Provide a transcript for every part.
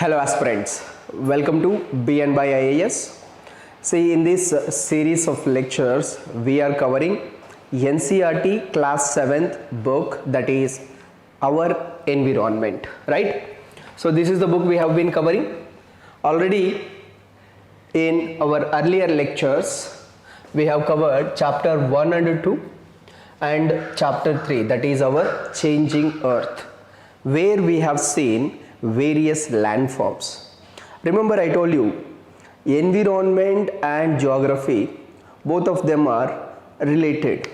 Hello aspirants, welcome to BN by IAS. See, in this series of lectures, we are covering NCERT class 7th book, that is Our Environment, right? So this is the book we have been covering. Already in our earlier lectures, we have covered chapter 1 and 2 and chapter 3, that is our Changing Earth, where we have seen various landforms. Remember, I told you environment and geography, both of them are related.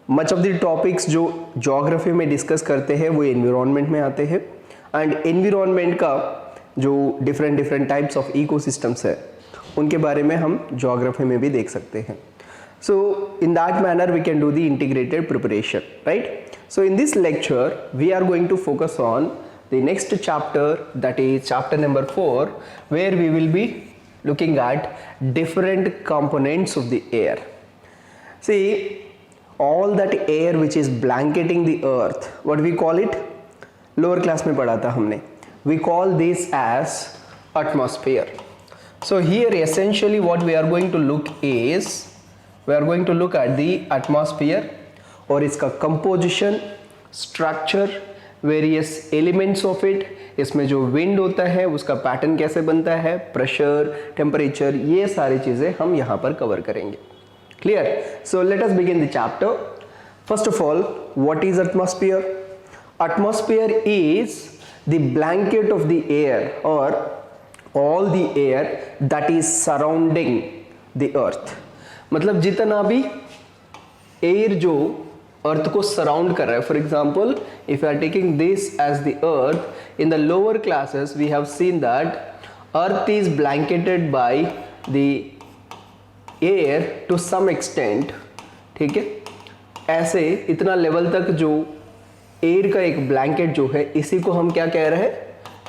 Much of the topics जो geography में discuss करते हैं वो environment में आते हैं, and environment का जो different types of ecosystems है उनके बारे में हम geography में भी देख सकते हैं. So in that manner we can do the integrated preparation, right? So in this lecture we are going to focus on the next chapter, that is chapter number 4, where we will be looking at different components of the air. See, all that air which is blanketing the earth, what we call it? Lower class में पढ़ा था हमने. We call this as atmosphere. So here essentially what we are going to look is, we are going to look at the atmosphere और इसका composition, structure, various elements of it, इसमें जो wind होता है उसका पैटर्न कैसे बनता है, प्रेशर, टेम्परेचर, ये सारी चीजें हम यहाँ पर कवर करेंगे. Clear? So let us begin the chapter. First of all, what is atmosphere? Atmosphere is the blanket of the air और all the air that is surrounding the earth. मतलब जितना भी एयर जो अर्थ को सराउंड कर रहा है. For example, if you are taking this as the earth, in the lower classes we have seen that earth is blanketed by the air to some extent. ठीक है, ऐसे इतना लेवल तक जो एयर का एक ब्लैंकेट जो है, इसी को हम क्या कह रहे हैं?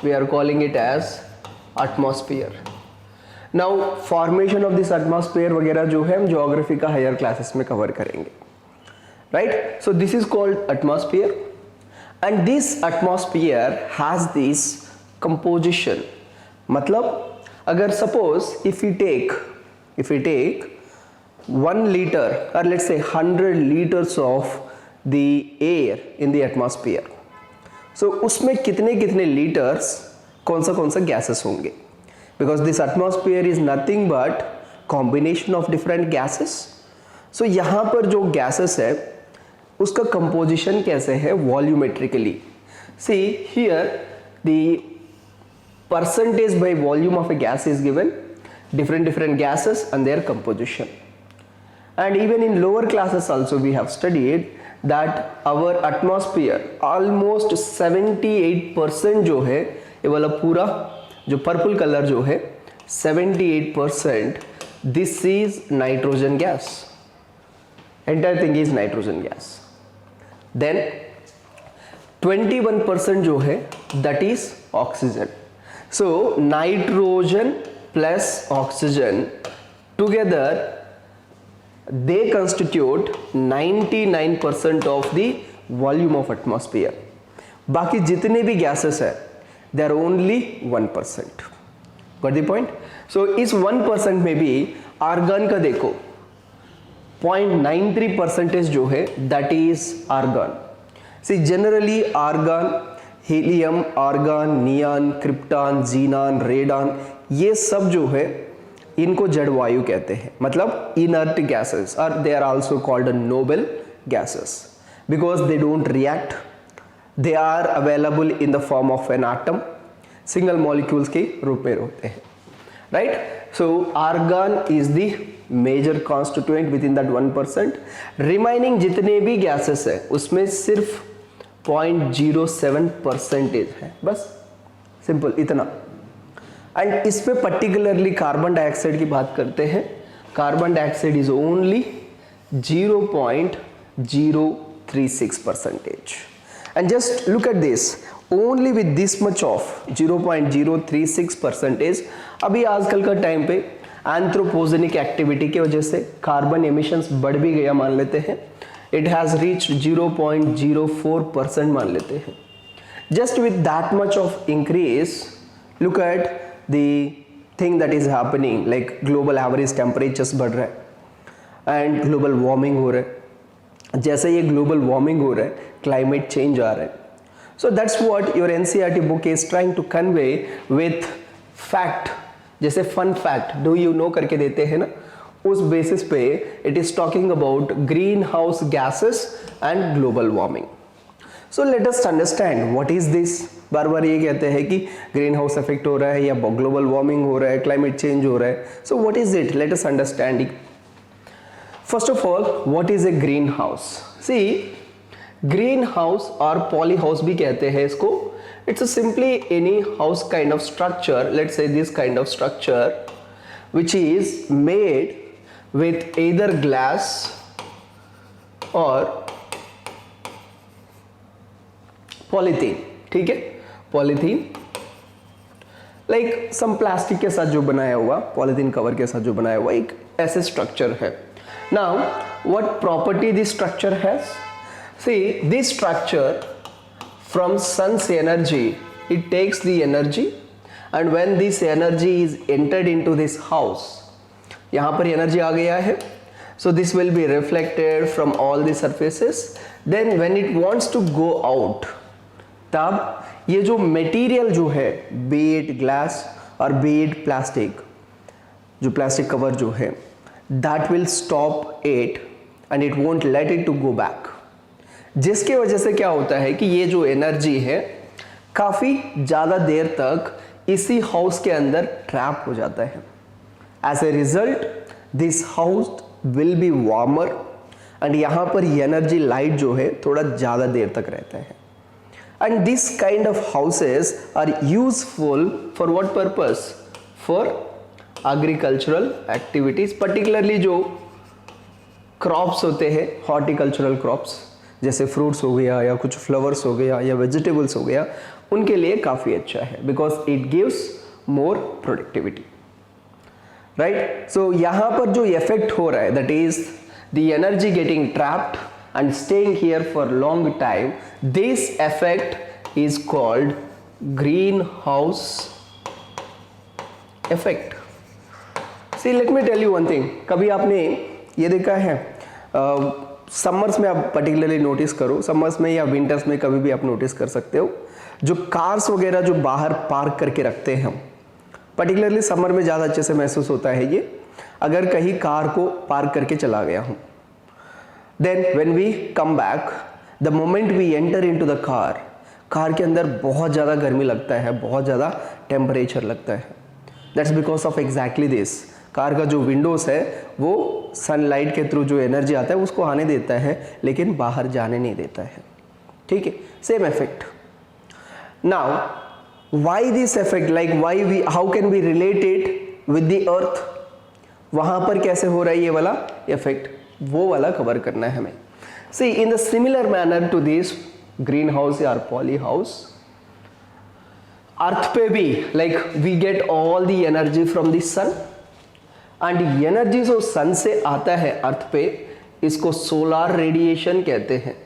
We are calling it as atmosphere. Now formation of this atmosphere वगैरह जो है हम ज्योग्राफी का हायर क्लासेस में कवर करेंगे. Right? So this is called atmosphere, and this atmosphere has this composition. मतलब अगर suppose if we take 1 liter or let's say 100 liters of the air in the atmosphere, so उसमें कितने liters कौन सा gases होंगे? Because this atmosphere is nothing but combination of different gases. So यहाँ पर जो gases है उसका कंपोजिशन कैसे है? Volumetrically. See here the percentage by volume of a gas is given, different gases and their composition. And even in lower classes also we have studied that our atmosphere almost 78% जो है, ये वाला पूरा जो purple colour जो है 78%, this is nitrogen gas. Entire thing is nitrogen gas. Then 21% जो है that is oxygen. So nitrogen plus oxygen together they constitute 99% of the volume of atmosphere. बाकी जितने भी gases है they are only 1%. Got the point? So इस 1% में भी argon का देखो 0.93% जो है that is argon. See, generally argon, helium, argon, neon, krypton, xenon, radon, ये सब जो है इनको जड़ वायु कहते हैं. मतलब inert gases, or they are also called noble gases because they don't react. They are available in the form of an atom, single molecules के रूप में होते हैं. Right? So argon is the major constituent within that 1%. Remaining जितने भी gases है उसमें सिर्फ 0.07% है, बस सिंपल इतना. एंड इसमें पर्टिकुलरली कार्बन डाइऑक्साइड की बात करते हैं. Carbon dioxide is only 0.036%. And just look at this, only with this much of 0.036%. अभी आजकल का टाइम पे एंथ्रोपोजेनिक एक्टिविटी की वजह से कार्बन एमिशंस बढ़ भी गया मान लेते हैं. इट हैज रीच्ड 0.04% मान लेते हैं. Just with that much of increase look at the thing that is happening, like global average temperatures बढ़ रहा है एंड ग्लोबल वार्मिंग हो रहा है। जैसे ये ग्लोबल वार्मिंग हो रहा है, क्लाइमेट चेंज आ रहा है। So that's what your NCERT book is trying to convey with fact, जैसे fun fact do you know करके देते हैं ना, उस बेसिस पे it is talking about green house gases and global warming. So let us understand what is this. बार बार ये कहते हैं कि ग्रीन हाउस इफेक्ट हो रहा है या ग्लोबल वार्मिंग हो रहा है, क्लाइमेट चेंज हो रहा है। So what is it, let us understand it. First of all, what is a green house? See, green house और पॉली हाउस भी कहते हैं इसको। It's simply any house kind of structure, let's say this kind of structure which is made with either glass or polythene, ठीक है, polythene like some plastic के साथ जो बनाया हुआ, पॉलीथीन कवर के साथ जो बनाया हुआ एक ऐसे स्ट्रक्चर है। Now what property this structure has? See, this structure from sun's energy, it takes the energy and when this energy is entered into this house, यहाँ पर एनर्जी आ गया है, so this will be reflected from all the surfaces, then when it wants to go out, तब ये जो material जो है, be it glass और be it plastic, जो प्लास्टिक कवर जो है, that will stop it and it won't let it to go back, जिसके वजह से क्या होता है कि ये जो एनर्जी है काफ़ी ज़्यादा देर तक इसी हाउस के अंदर ट्रैप हो जाता है। As a result this house will be warmer and यहाँ पर एनर्जी लाइट जो है थोड़ा ज़्यादा देर तक रहता है। And this kind of houses are useful for what purpose? For agricultural activities, particularly जो क्रॉप्स होते हैं, हॉर्टिकल्चरल क्रॉप्स, जैसे फ्रूट्स हो गया या कुछ फ्लावर्स हो गया या वेजिटेबल्स हो गया, उनके लिए काफ़ी अच्छा है because it gives more productivity, right. So यहाँ पर जो इफेक्ट हो रहा है that is the energy getting trapped and staying here for long time, this effect is called green house effect. See, let me tell you one thing, कभी आपने ये देखा है, समर्स में आप पर्टिकुलरली नोटिस करो, समर्स में या विंटर्स में कभी भी आप नोटिस कर सकते हो, जो कार्स वगैरह जो बाहर पार्क करके रखते हैं हम, पर्टिकुलरली समर में ज़्यादा अच्छे से महसूस होता है ये। अगर कहीं कार को पार्क करके चला गया हूँ, then when we come back, the moment we enter into the car, car के अंदर बहुत ज़्यादा गर्मी लगता है, बहुत ज़्यादा टेम्परेचर लगता है। That's because of exactly this. Car का जो विंडोज़ है वो सनलाइट के थ्रू जो एनर्जी आता है उसको आने देता है, लेकिन बाहर जाने नहीं देता है, ठीक है। Same effect. Now, why this effect? Like how can we relate it with the earth? वहाँ पर कैसे हो रहा है ये वाला इफेक्ट, वो वाला कवर करना है हमें। See, in the similar manner to this green house या poly house, अर्थ पे भी like we get all the energy from the sun and energy जो सन से आता है अर्थ पे, इसको सोलार रेडिएशन कहते हैं,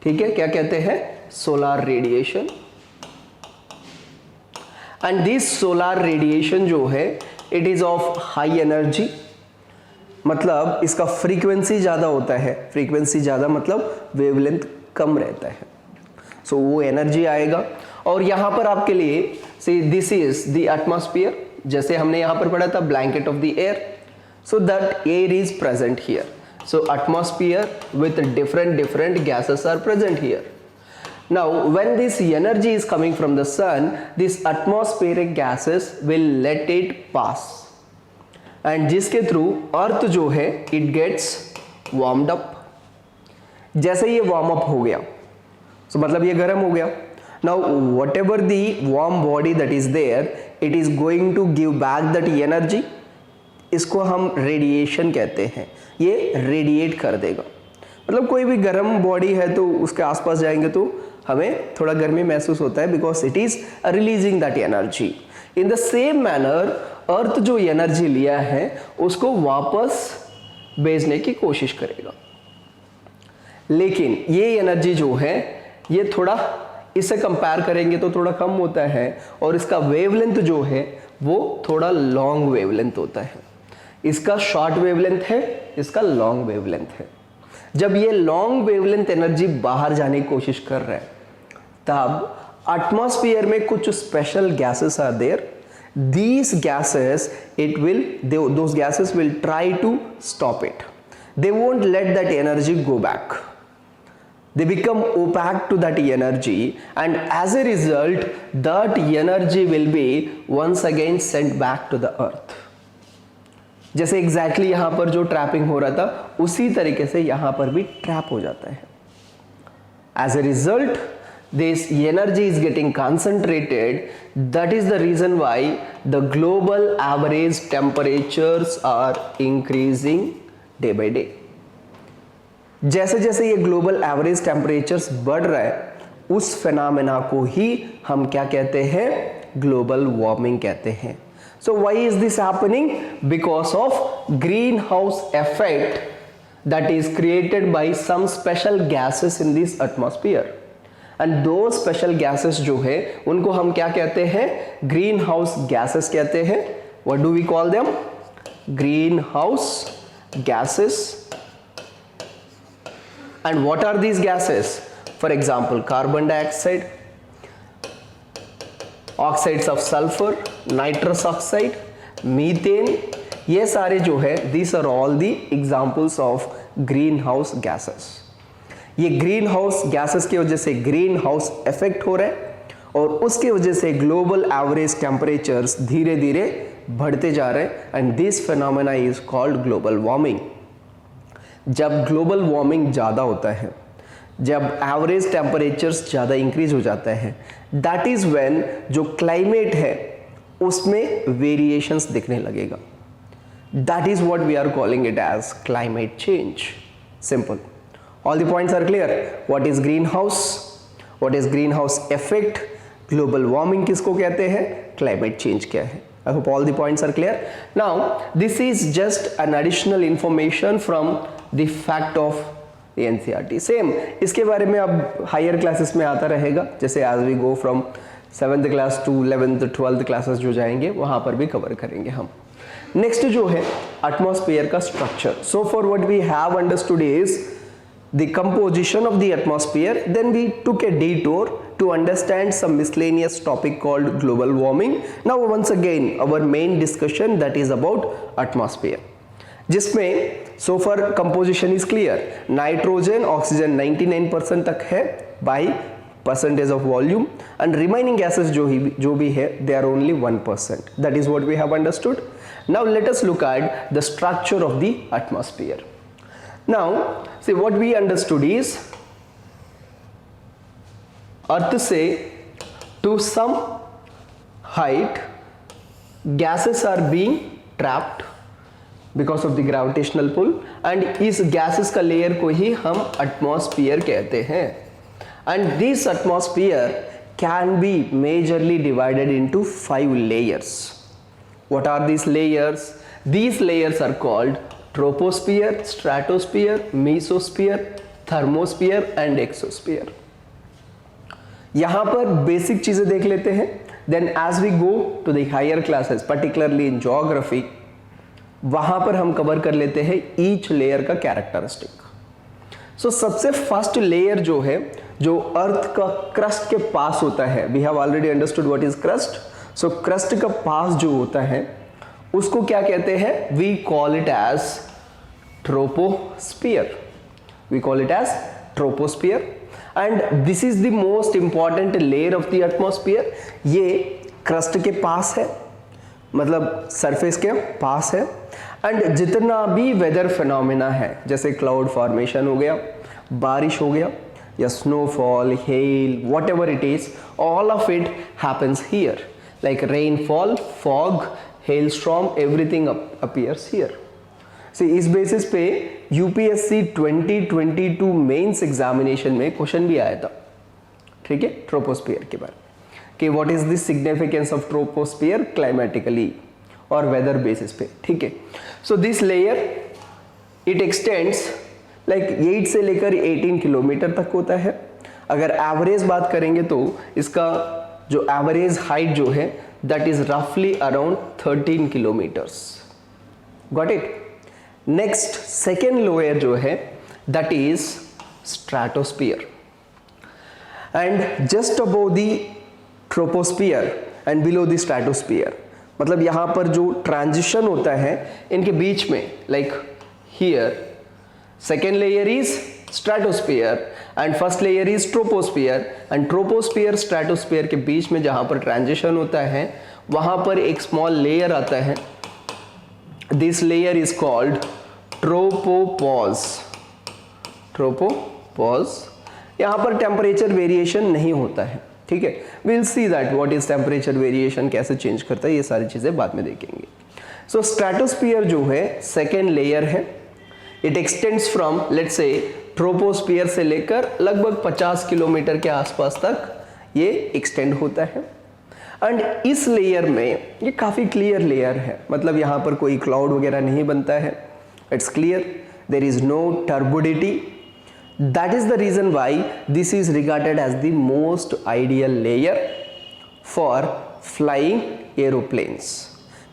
ठीक है। क्या कहते हैं? Solar radiation. And this solar radiation जो है it is of high energy, मतलब इसका फ्रीक्वेंसी ज़्यादा होता है। फ्रीक्वेंसी ज़्यादा मतलब वेवलेंथ कम रहता है। सो वो एनर्जी आएगा और यहाँ पर आपके लिए see this is the atmosphere, जैसे हमने यहाँ पर पढ़ा था blanket of the air, so that air is present here. So atmosphere with different gases are present here. Now when this energy is coming from the sun, these atmospheric gases will let it pass and जिसके through earth जो है it gets warmed up। जैसे ये warm up हो गया, so मतलब ये गर्म हो गया। Now whatever the warm body that is there, it is going to give back that energy। इसको हम रेडिएशन कहते हैं, ये रेडिएट कर देगा। मतलब कोई भी गर्म बॉडी है तो उसके आसपास जाएंगे तो हमें थोड़ा गर्मी महसूस होता है, because it is releasing that energy. In the same manner earth जो एनर्जी लिया है उसको वापस भेजने की कोशिश करेगा, लेकिन ये एनर्जी जो है ये थोड़ा इससे कंपेयर करेंगे तो थोड़ा कम होता है, और इसका वेवलेंथ जो है वो थोड़ा लॉन्ग वेवलेंथ होता है। इसका शॉर्ट वेवलेंथ है, इसका लॉन्ग वेवलेंथ है। जब ये लॉन्ग वेवलेंथ एनर्जी बाहर जाने की कोशिश कर रहा है, तब एटमॉस्फेयर में कुछ special gases are there. These gases, those gases will try to stop it. They won't let that energy go back. They become opaque to that energy, and as a result, that energy will be once again sent back to the earth. जैसे exactly यहाँ पर जो trapping हो रहा था, उसी तरीके से यहाँ पर भी ट्रैप हो जाता है। As a result, this energy is getting concentrated. That is the reason why the global average temperatures are increasing day by day. जैसे जैसे ये ग्लोबल एवरेज टेम्परेचर्स बढ़ रहा है, उस फेनामेना को ही हम क्या कहते हैं? ग्लोबल वार्मिंग कहते हैं। So why is this happening? Because of greenhouse effect that is created by some special gases in this atmosphere. And those special gases जो है उनको हम क्या कहते हैं? ग्रीन हाउस गैसेस कहते हैं। What do we call them? Green house gases. And what are these gases? For example, carbon dioxide, oxides of sulfur, nitrous oxide, methane, ये सारे जो है these are all the examples of greenhouse gases. ये green house gases की वजह से green house effect हो रहा है, और उसके वजह से ग्लोबल एवरेज टेम्परेचर्स धीरे धीरे बढ़ते जा रहे हैं, and this phenomena is called global warming. जब ग्लोबल वार्मिंग ज़्यादा होता है, जब एवरेज टेम्परेचर्स ज़्यादा इंक्रीज हो जाता है, दैट इज़ व्हेन जो क्लाइमेट है उसमें वेरिएशंस दिखने लगेगा। That is what we are calling it as climate change. Simple. All the points are clear. What is greenhouse? What is greenhouse effect? Global warming किसको कहते हैं? Climate change क्या है? I hope all the points are clear. Now, this is just an additional information from the fact of the NCERT. Same, इसके बारे में अब higher classes में आता रहेगा, जैसे as we go from 7th class to 11th, 12th classes जो जाएंगे, वहाँ पर भी cover करेंगे हम। Next जो है atmosphere का structure. So for what we have understood is the composition of the atmosphere. Then we took a detour to understand some miscellaneous topic called global warming. Now once again our main discussion that is about atmosphere, जिसमें so far composition is clear. Nitrogen, oxygen 99% तक है by percentage of volume, and remaining gases जो भी है they are only 1%. That is what we have understood. Now let us look at the structure of the atmosphere. Now see, what we understood is अर्थ से to some height gases are being trapped because of the gravitational pull, and इस gases का layer को ही हम atmosphere कहते हैं, and this atmosphere can be majorly divided into 5 layers. What are these layers? These layers are called troposphere, stratosphere, mesosphere, thermosphere and exosphere. यहाँ पर basic चीजें देख लेते हैं, then as we go to the higher classes, particularly in geography, वहाँ पर हम cover कर लेते हैं each layer का characteristic. So सबसे फर्स्ट लेयर जो है, जो अर्थ का क्रस्ट के पास होता है, we have already understood what is crust. So crust का पास जो होता है उसको क्या कहते हैं? We call it as troposphere. We call it as troposphere, and this is the most important layer of the atmosphere. ये क्रस्ट के पास है, मतलब सरफेस के पास है, एंड जितना भी वेदर फिनोमेना है, जैसे क्लाउड फॉर्मेशन हो गया, बारिश हो गया, या snowfall, hail, whatever it is, all of it happens here, like rainfall, fog, hailstorm, everything appears here. See इस बेसिस पे यूपीएससी 2022 मेंस एग्जामिनेशन में क्वेश्चन भी आया था, ठीक है, ट्रोपोस्फियर के बारे में, कि what is the significance of troposphere climatically और वेदर बेसिस पे, ठीक है. So this layer it extends like 8 से लेकर 18 किलोमीटर तक होता है, अगर एवरेज बात करेंगे तो इसका जो एवरेज हाइट जो है दैट इज रफली around 13 kilometres. Got it. Next second layer जो है that is stratosphere and just above the troposphere and below the stratosphere, मतलब यहाँ पर जो ट्रांजिशन होता है इनके बीच में, like here second layer is stratosphere and first layer is troposphere and troposphere stratosphere के बीच में जहाँ पर ट्रांजिशन होता है वहाँ पर एक स्मॉल लेयर आता है। This layer is called tropopause. Tropopause, यहाँ पर टेम्परेचर वेरिएशन नहीं होता है, ठीक है। Will see that what is temperature variation, कैसे चेंज करता है, ये सारी चीजें बाद में देखेंगे। सो स्ट्रेटोस्फीयर जो है सेकेंड लेयर है। It extends from let's say troposphere से लेकर लगभग 50 किलोमीटर के आसपास तक ये एक्सटेंड होता है। एंड इस लेयर में ये काफ़ी क्लियर लेयर है, मतलब यहाँ पर कोई क्लाउड वगैरह नहीं बनता है। It's clear, there is no turbidity. That is the reason why this is regarded as the most ideal layer for flying aeroplanes,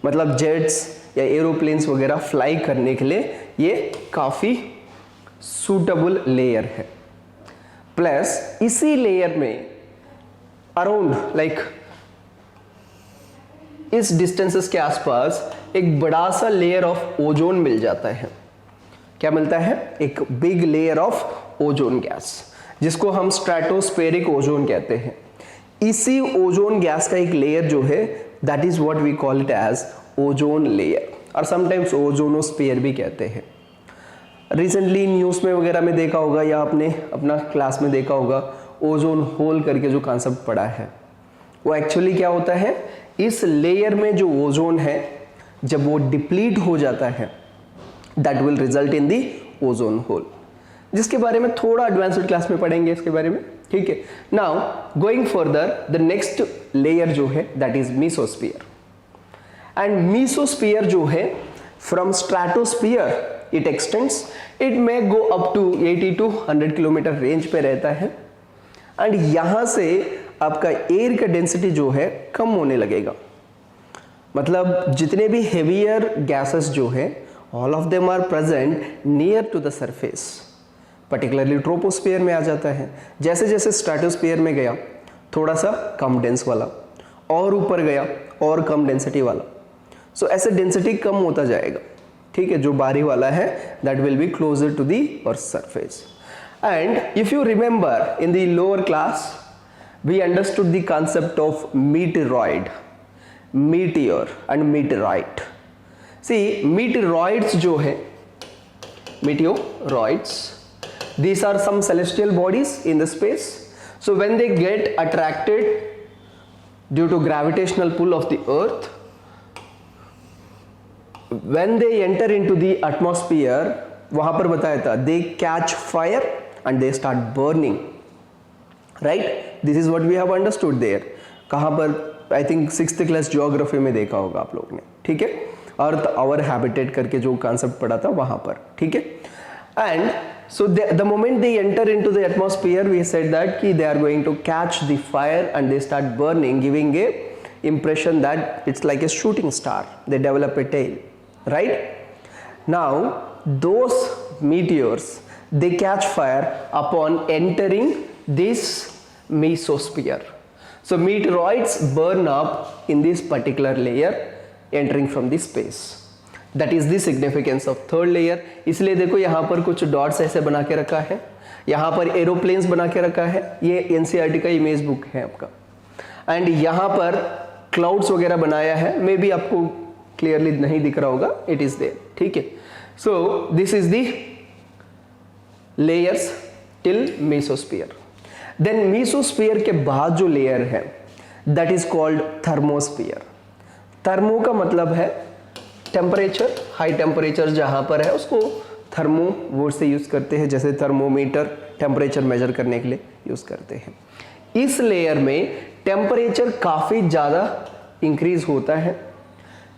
मतलब जेट्स या एरोप्लेन्स वगैरह फ्लाई करने के लिए ये काफ़ी सूटेबल लेयर है। प्लस इसी लेयर में अराउंड लाइक इस डिस्टेंसेस के आसपास एक बड़ा सा लेयर ऑफ ओजोन मिल जाता है। क्या मिलता है? एक big layer of ozone gas, जिसको हम स्ट्रेटोस्फेरिक ओजोन कहते हैं। इसी ओजोन गैस का एक लेयर जो है that is what we call it as ozone layer, और समटाइम्स ओजोनोस्फीयर भी कहते हैं। रिसेंटली न्यूज़ में वगैरह में देखा होगा या आपने अपना क्लास में देखा होगा, ओजोन होल करके जो कॉन्सेप्ट पढ़ा है, वो एक्चुअली क्या होता है, इस लेयर में जो ओजोन है जब वो डिप्लीट हो जाता है that will result in the ozone hole, जिसके बारे में थोड़ा एडवांस्ड क्लास में पढ़ेंगे इसके बारे में, ठीक है। Now going further, the next layer जो है that is mesosphere. And mesosphere जो है from stratosphere it extends, it may go up to 80 to 100 kilometre range पे रहता है। एंड यहां से आपका एयर का डेंसिटी जो है कम होने लगेगा, मतलब जितने भी हेवियर गैसेस जो है all of them are present near to the surface, particularly troposphere में आ जाता है। जैसे जैसे स्ट्रेटोस्फीयर में गया थोड़ा सा कम डेंस वाला, और ऊपर गया और कम डेंसिटी वाला, सो ऐसे डेंसिटी कम होता जाएगा, ठीक है। जो बाहरी वाला है that will be closer to the earth surface. And if you remember in the lower class we understood the concept of meteoroid, meteor and meteorite. See, meteoroids जो है, meteoroids, these are some celestial bodies in the space. So when they get attracted due to gravitational pull of the earth, when they enter into the atmosphere, वहाँ पर बताया था, they catch fire and they start burning. Right, this is what we have understood there. कहाँ पर? I think 6th class geography में देखा होगा आप लोग ने, ठीक है। अर्थ आवर हैबिटेट करके जो कॉन्सेप्ट पढ़ा था वहाँ पर, ठीक है। And so the moment they enter into the atmosphere we said that कि they are going to catch the fire and they start burning, giving a impression that it's like a shooting star, they develop a tail, right? Now those meteors, they catch fire upon entering this mesosphere. So meteoroids burn up in this particular layer entering from the space. That is the significance of third layer. इसलिए देखो यहाँ पर कुछ dots ऐसे बना के रखा है, यहाँ पर एरोप्लेन्स बना के रखा है, ये NCERT का इमेज बुक है आपका। एंड यहाँ पर क्लाउड्स वगैरह बनाया है, मे बी आपको क्लियरली नहीं दिख रहा होगा, इट इज देयर, ठीक है। So this is the layers till mesosphere. Then mesosphere के बाद जो लेयर है that is called thermosphere. Thermo का मतलब है टेम्परेचर, हाई टेम्परेचर जहां पर है उसको थर्मो वर्ड से यूज करते हैं, जैसे थर्मोमीटर टेम्परेचर मेजर करने के लिए यूज करते हैं। इस लेयर में टेम्परेचर काफी ज्यादा इंक्रीज होता है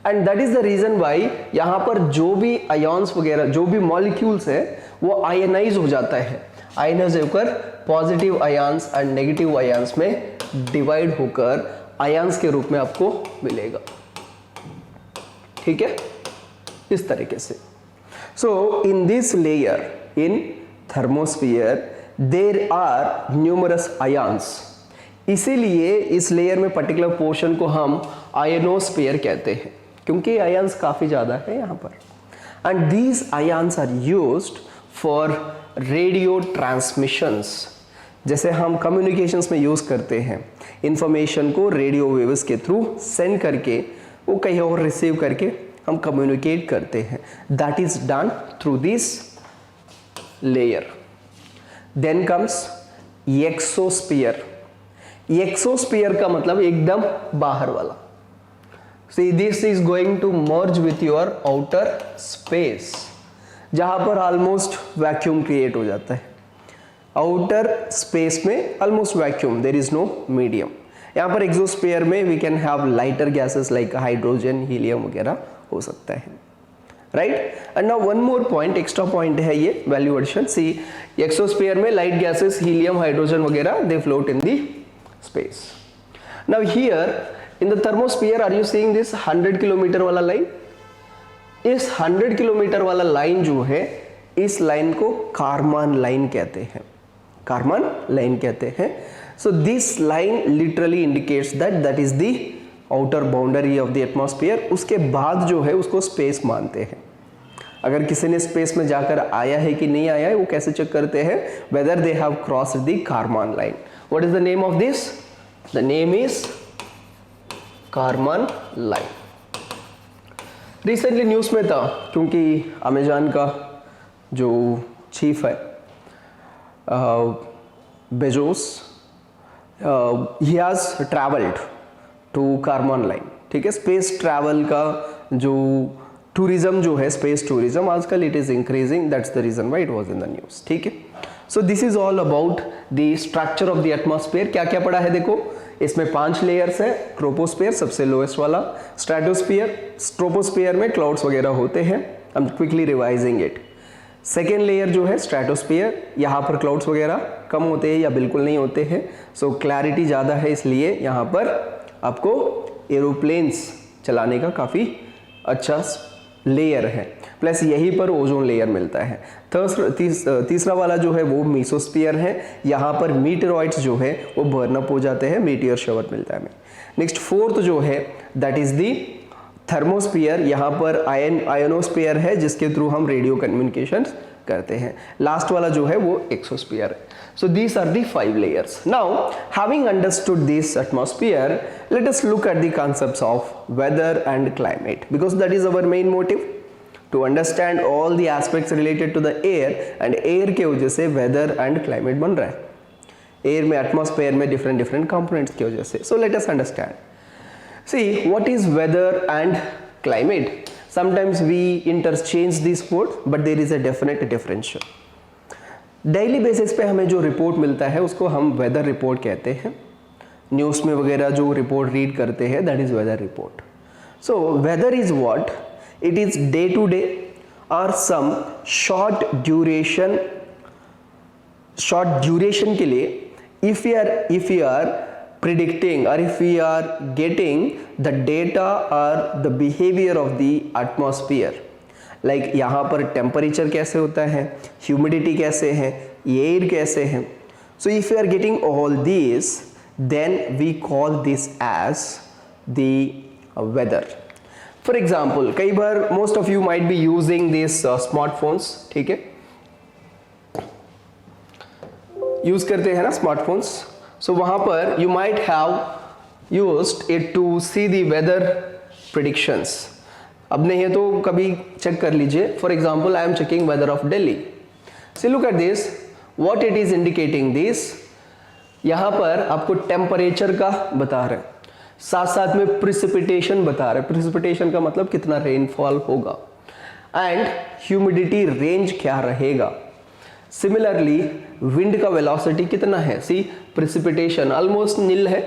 and that is the reason why यहाँ पर जो भी आयन्स वगैरह, जो भी मॉलिक्यूल्स है वो आयनाइज हो जाता है। आयनाइज होकर positive ions and negative ions में डिवाइड होकर आयंस के रूप में आपको मिलेगा। ठीक है, इस तरीके से। So in this layer in thermosphere there are numerous ions, इसीलिए इस लेयर में पर्टिकुलर पोर्शन को हम आयनोस्फीयर कहते हैं, क्योंकि आयंस काफी ज्यादा है यहाँ पर। And these ions are used for radio transmissions, जैसे हम कम्युनिकेशंस में यूज करते हैं, इंफॉर्मेशन को रेडियो वेव्स के थ्रू सेंड करके वो कहीं और रिसीव करके हम कम्युनिकेट करते हैं। That is done through this layer. Then comes exosphere. Exosphere का मतलब एकदम बाहर वाला। See, this is going to merge with your outer space, जहां पर ऑलमोस्ट वैक्यूम क्रिएट हो जाता है। आउटर स्पेस में almost vacuum, there is no medium. यहाँ पर एक्सोस्फीयर में we can have lighter gases like hydrogen, helium वगैरह हो सकता है, right. And now one more point, extra point है ये वैल्यू एडिशन। सी, एक्सोस्फीयर में लाइट गैसेस, हीलियम, हाइड्रोजन वगैरह they float in the space. Now here in the thermosphere are you seeing this 100 kilometre वाला line? इस 100 kilometre वाला line जो है, इस लाइन को कारमान लाइन कहते हैं, कारमान लाइन कहते हैं। So this line literally indicates that is the outer boundary of the atmosphere. उसके बाद जो है उसको स्पेस मानते हैं। अगर किसी ने स्पेस में जाकर आया है कि नहीं आया है, वो कैसे चेक करते हैं? Whether they have crossed the Karman line. What is the name of this? The name is Karman line. Recently news में था, क्योंकि अमेजॉन का जो चीफ है Bezos, he has travelled to Karman line. ठीक है, स्पेस ट्रैवल का जो टूरिज्म जो है, स्पेस टूरिज्म आजकल it is increasing, that's the reason why it was in the news. ठीक है, so this is all about the structure of the atmosphere. क्या क्या पड़ा है देखो, इसमें 5 लेयर्स है। ट्रोपोस्फेयर सबसे लोएस्ट वाला, स्ट्रेटोस्फीयर, ट्रोपोस्फेयर में क्लाउड्स वगैरह होते हैं, I am quickly revising it. Second layer जो है स्ट्रेटोस्फीयर, यहाँ पर क्लाउड्स वगैरह कम होते हैं या बिल्कुल नहीं होते हैं, सो क्लैरिटी ज़्यादा है, इसलिए यहाँ पर आपको एरोप्लेन्स चलाने का काफ़ी अच्छा लेयर है। प्लस यहीं पर ओजोन लेयर मिलता है। तीसरा वाला जो है वो मीसोस्फीयर है, यहाँ पर मीटेरॉइड्स जो है वो बर्न अप हो जाते हैं, मीटियर शवर मिलता है हमें। नेक्स्ट फोर्थ जो है दैट इज दी थर्मोस्फीयर, यहाँ पर आयनोस्फीयर है जिसके थ्रू हम रेडियो कम्युनिकेशन करते हैं। लास्ट वाला जो है वो एक्सोस्फीयर है। So these are the 5 layers. Now, having understood this atmosphere, let us look at the concepts of weather and climate, because that is our main motive to understand all the aspects related to the air, and air के वजह से weather and climate बन रहा है। air में atmosphere में different components की वजह से। So let us understand. See, what is weather and climate? Sometimes we interchange these words, but there is a definite differential. Daily basis पे हमें जो रिपोर्ट मिलता है उसको हम वेदर रिपोर्ट कहते हैं। न्यूज़ में वगैरह जो रिपोर्ट रीड करते हैं that is weather report. So weather is what? It is day to day और सम शॉर्ट ड्यूरेशन के लिए if you are predicting or if we are getting the data or the behavior of the atmosphere, like यहाँ पर temperature कैसे होता है, humidity कैसे है, एयर कैसे है। So if you are getting all this then we call this as the weather. For example, कई बार most of you might be using this smartphones, ठीक है, यूज करते हैं ना स्मार्टफोन्स। सो वहाँ पर you might have used it to see the weather predictions. अब नहीं है तो कभी चेक कर लीजिए। For example, I am checking weather of Delhi. See look at this, what it is indicating this. यहाँ पर आपको टेम्परेचर का बता रहे हैं, साथ साथ में प्रिसिपिटेशन बता रहे हैं। प्रिसिपिटेशन का मतलब कितना रेनफॉल होगा, एंड ह्यूमिडिटी रेंज क्या रहेगा। सिमिलरली विंड का वेलोसिटी कितना है। सी, प्रिसिपिटेशन ऑलमोस्ट नील है,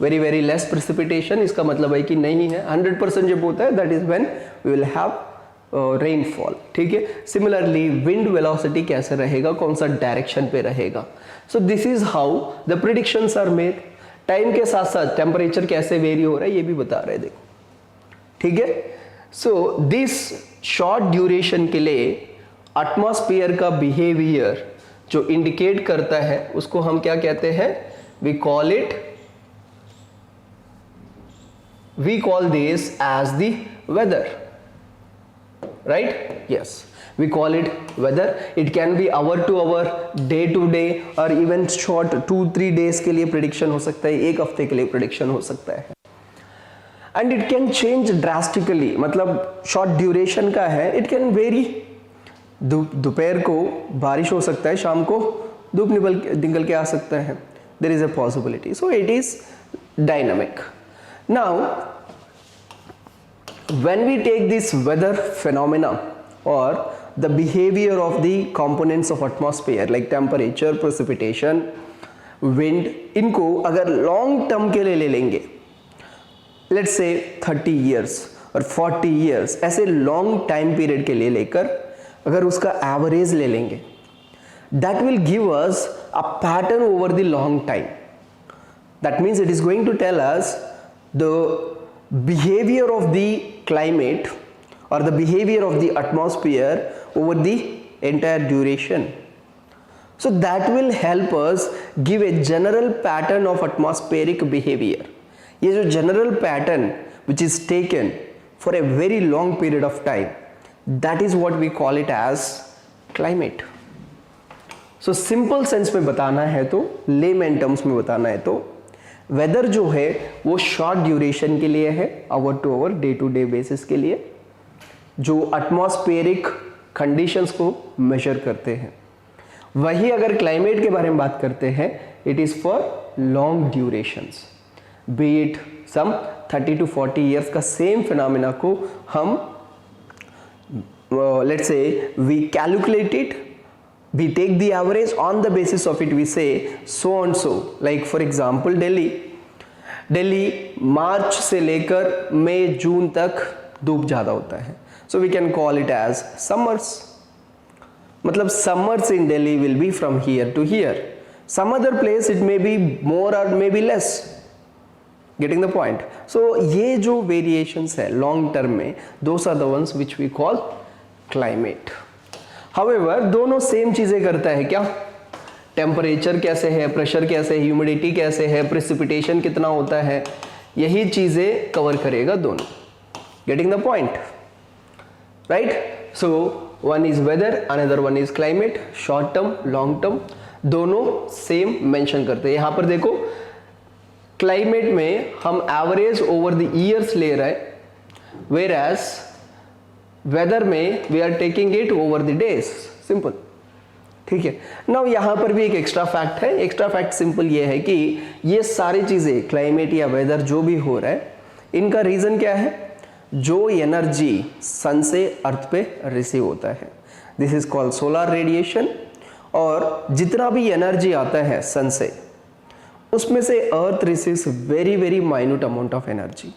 वेरी वेरी लेस प्रिसिपिटेशन, इसका मतलब है कि नहीं है। 100% जब होता है that is when we will have rainfall, ठीक है। सिमिलरली विंड वेलोसिटी कैसे रहेगा, कौन सा डायरेक्शन पे रहेगा। So this is how the predictions are made. Time के साथ साथ टेम्परेचर कैसे वेरी हो रहा है ये भी बता रहे हैं, देखो, ठीक है। सो दिस शॉर्ट ड्यूरेशन के लिए एटमॉस्फेयर का बिहेवियर जो इंडिकेट करता है उसको हम क्या कहते हैं, we call this as the weather, right? Yes, we call it weather. It can be hour to hour, day to day, और even short 2-3 days के लिए prediction हो सकता है, एक हफ्ते के लिए prediction हो सकता है। And it can change drastically, मतलब short duration का है, it can vary। दोपहर को बारिश हो सकता है, शाम को धूप निकल के आ सकता है, there is a possibility, so it is dynamic. Now when we take this weather phenomena or the behavior of the components of atmosphere like temperature, precipitation, wind, इनको अगर long term के लिए ले लेंगे, let's say 30 years और 40 years, ऐसे long time period के लिए लेकर अगर उसका average ले लेंगे, that will give us a pattern over the long time. That means it is going to tell us the behavior of the climate or the behavior of the atmosphere over the entire duration. So that will help us give a general pattern of atmospheric behavior. ये जो general pattern which is taken for a very long period of time, that is what we call it as climate. So simple sense में बताना है तो, layman terms में बताना है तो, वेदर जो है वो शॉर्ट ड्यूरेशन के लिए है, hour to hour, day to day basis के लिए, जो एटमॉस्फेरिक कंडीशंस को मेजर करते हैं। वही अगर क्लाइमेट के बारे में बात करते हैं, it is for long durations, be it some 30 to 40 years का सेम फिनोमेना को हम let's say we calculate it, we take the average, on the basis of it we say so and so, like for example Delhi March से लेकर मई जून तक धूप ज़्यादा होता है, so we can call it as summers, मतलब summers in Delhi will be from here to here, some other place it may be more or maybe less, getting the point. So ये जो variations है long term में, those are the ones which we call climate. However, दोनों same चीजें करता है क्या, temperature कैसे है, प्रेशर कैसे है, ह्यूमिडिटी कैसे है, प्रेसिपिटेशन कितना होता है, यही चीजें कवर करेगा दोनों। Getting the point, right. So one is whether, another one is climate, short term, long term, दोनों सेम मेंशन करते हैं। यहां पर देखो क्लाइमेट में हम एवरेज ओवर द ईयर्स ले रहे हैं, वेयर एज वेदर में we are taking it over the days, simple, ठीक है। नाउ यहां पर भी एक एक्स्ट्रा फैक्ट है। एक्स्ट्रा फैक्ट सिंपल ये है कि ये सारी चीजें क्लाइमेट या वेदर जो भी हो रहा है, इनका रीजन क्या है, जो एनर्जी सन से अर्थ पे रिसीव होता है, this is called solar radiation. और जितना भी एनर्जी आता है सन से, उसमें से earth receives very very minute amount of energy.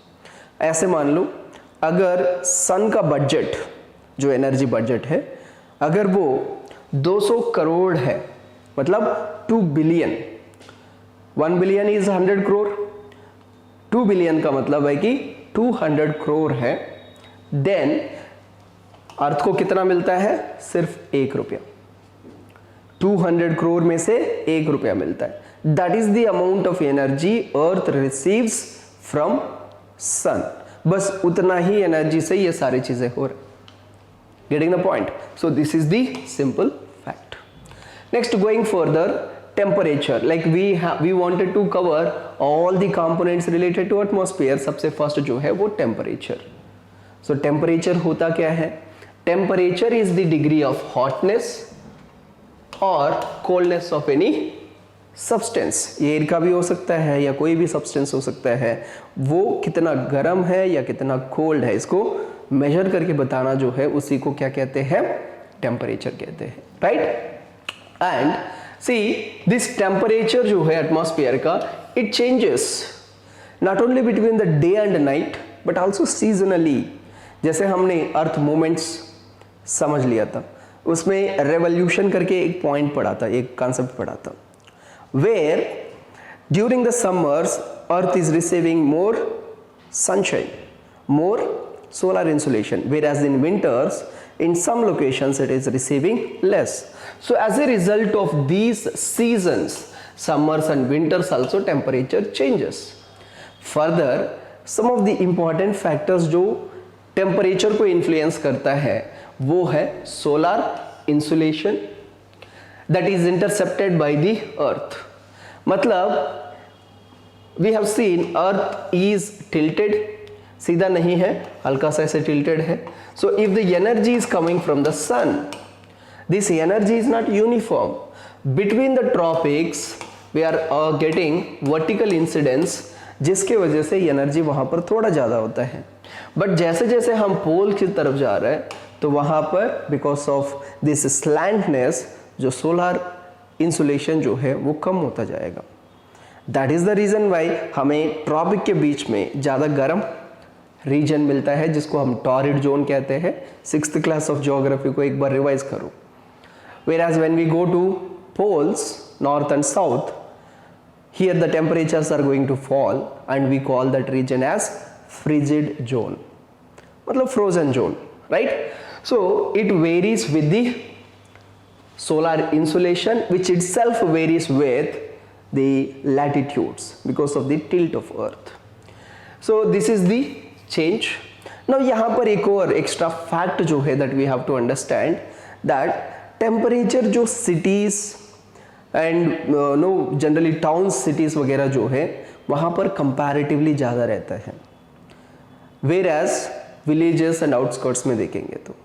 ऐसे मान लो अगर सन का बजट, जो एनर्जी बजट है, अगर वो 200 करोड़ है, मतलब 2 billion, 1 billion is 100 crore, 2 billion का मतलब है कि 200 करोड़ है, देन अर्थ को कितना मिलता है, सिर्फ 1 रुपया। 200 करोड़ में से 1 रुपया मिलता है। That is the amount of energy earth receives from sun. बस उतना ही एनर्जी से ये सारी चीजें हो रही। Getting the point. So this is the simple fact. Next, going further, temperature, like we wanted to cover all the components related to atmosphere. सबसे first जो है वो टेम्परेचर। सो टेम्परेचर होता क्या है, temperature is the degree of hotness और coldness of any substance. ये air का भी हो सकता है या कोई भी सब्सटेंस हो सकता है, वो कितना गर्म है या कितना कोल्ड है, इसको मेजर करके बताना जो है उसी को क्या कहते हैं, टेम्परेचर कहते हैं, right. And see this temperature जो है एटमॉस्फेयर का, it changes not only between the day and night but also seasonally. जैसे हमने अर्थ मूवमेंट्स समझ लिया था, उसमें रेवोल्यूशन करके एक पॉइंट पढ़ा था, एक कॉन्सेप्ट पढ़ा था, where during the summers earth is receiving more sunshine, more solar insolation, whereas in winters in some locations it is receiving less. So as a result of these seasons, summers and winters also temperature changes. Further, some of the important factors जो temperature को influence करता है वो है solar insolation that is intercepted by the earth. मतलब we have seen earth is tilted, सीधा नहीं है, हल्का सा ऐसे tilted है. So if the energy is coming from the sun, this energy is not uniform. Between the tropics we are getting vertical incidence, जिसके वजह से एनर्जी वहाँ पर थोड़ा ज़्यादा होता है. बट जैसे जैसे हम पोल की तरफ जा रहे हैं तो वहाँ पर बिकॉज ऑफ दिस स्लैंटनेस जो सोलर इंसुलेशन जो है वो कम होता जाएगा. That is the reason Y हमें ट्रॉपिक के बीच में ज़्यादा गर्म रीजन मिलता है जिसको हम टॉरिड जोन कहते हैं. 6th क्लास ऑफ ज्योग्राफी को एक बार रिवाइज करो. Whereas when we go to poles, north and south, here the temperatures are going to fall and we call that region as frigid zone. मतलब frozen zone, right? So it varies with the solar insolation, which itself varies with the latitudes because of the tilt of earth. So this is the change. Now यहाँ पर एक और extra fact जो है that we have to understand that temperature जो cities and no generally towns cities वगैरह जो है वहाँ पर comparatively ज़्यादा रहता है. Whereas villages and outskirts में देखेंगे तो